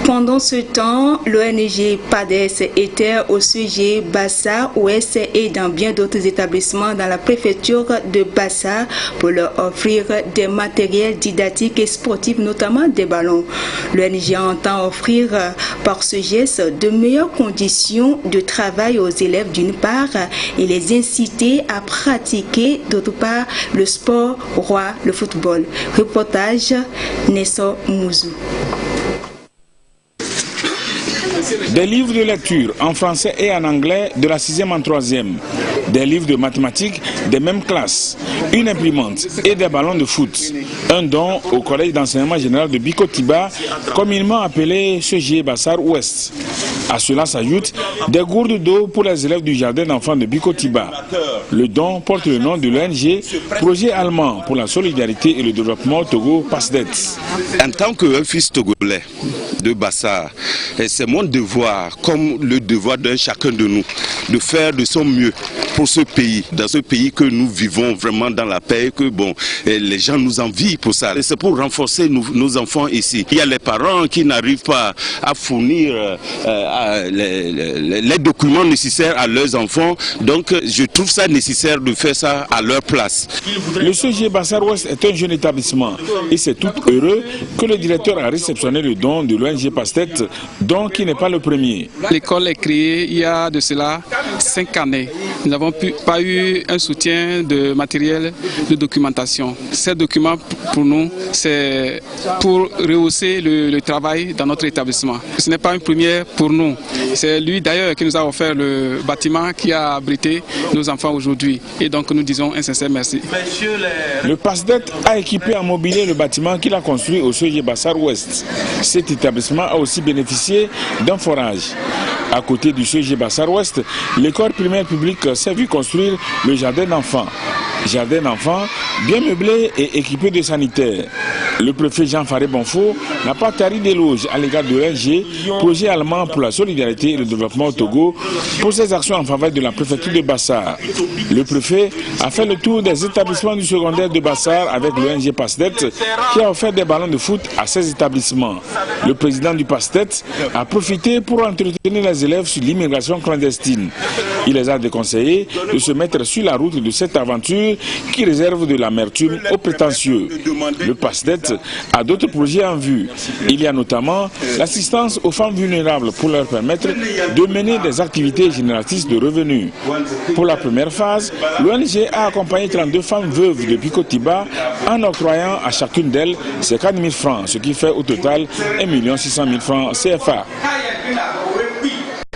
Pendant ce temps, l'ONG PADES était au sujet Bassar Ouest et dans bien d'autres établissements dans la préfecture de Bassar pour leur offrir des matériels didactiques et sportifs, notamment des ballons. L'ONG entend offrir par ce geste de meilleures conditions de travail aux élèves d'une part et les inciter à pratiquer d'autre part le sport roi, le football. Reportage Nessor Mouzou. Des livres de lecture en français et en anglais de la 6e en 3e, des livres de mathématiques des mêmes classes, une imprimante et des ballons de foot. Un don au collège d'enseignement général de Bikotiba, communément appelé CG Bassar Ouest. À cela s'ajoutent des gourdes d'eau pour les élèves du jardin d'enfants de Bikotiba. Le don porte le nom de l'ONG Projet allemand pour la solidarité et le développement Togo PASDET. En tant que fils togolais de Bassar, c'est mon devoir, comme le devoir d'un chacun de nous, de faire de son mieux pour ce pays, dans ce pays que nous vivons vraiment dans la paix, que bon, les gens nous envient pour ça. C'est pour renforcer nos enfants ici. Il y a les parents qui n'arrivent pas à fournir les documents nécessaires à leurs enfants, donc je trouve ça nécessaire de faire ça à leur place. Le CG Bassar Ouest est un jeune établissement et c'est tout heureux que le directeur a réceptionné le don de l'ONG PASDET, don qui n'est pas le premier. L'école est créée il y a de cela 5 années. Nous n'avons pas eu un soutien de matériel de documentation. Ces documents, pour nous, c'est pour rehausser le travail dans notre établissement. Ce n'est pas une première pour nous. C'est lui d'ailleurs qui nous a offert le bâtiment qui a abrité nos enfants aujourd'hui. Et donc nous disons un sincère merci. Le PASDET a équipé en mobilier le bâtiment qu'il a construit au CG Bassar Ouest. Cet établissement a aussi bénéficié d'un forage. À côté du CG Bassar Ouest, l'école primaire publique s'est vue construire le jardin d'enfants. Jardin d'enfants bien meublé et équipé de sanitaires. Le préfet Jean-Faré Bonfo n'a pas tari d'éloges à l'égard de l'ONG, projet allemand pour la solidarité et le développement au Togo, pour ses actions en faveur de la préfecture de Bassar. Le préfet a fait le tour des établissements du secondaire de Bassar avec l'ONG PASDET qui a offert des ballons de foot à ces établissements. Le président du PASDET a profité pour entretenir les élèves sur l'immigration clandestine. Il les a déconseillés de se mettre sur la route de cette aventure qui réserve de l'amertume aux prétentieux. Le PASDET a d'autres projets en vue. Il y a notamment l'assistance aux femmes vulnérables pour leur permettre de mener des activités génératrices de revenus. Pour la première phase, l'ONG a accompagné 32 femmes veuves de Bikotiba en octroyant à chacune d'elles 50 000 francs, ce qui fait au total 1 600 000 francs CFA.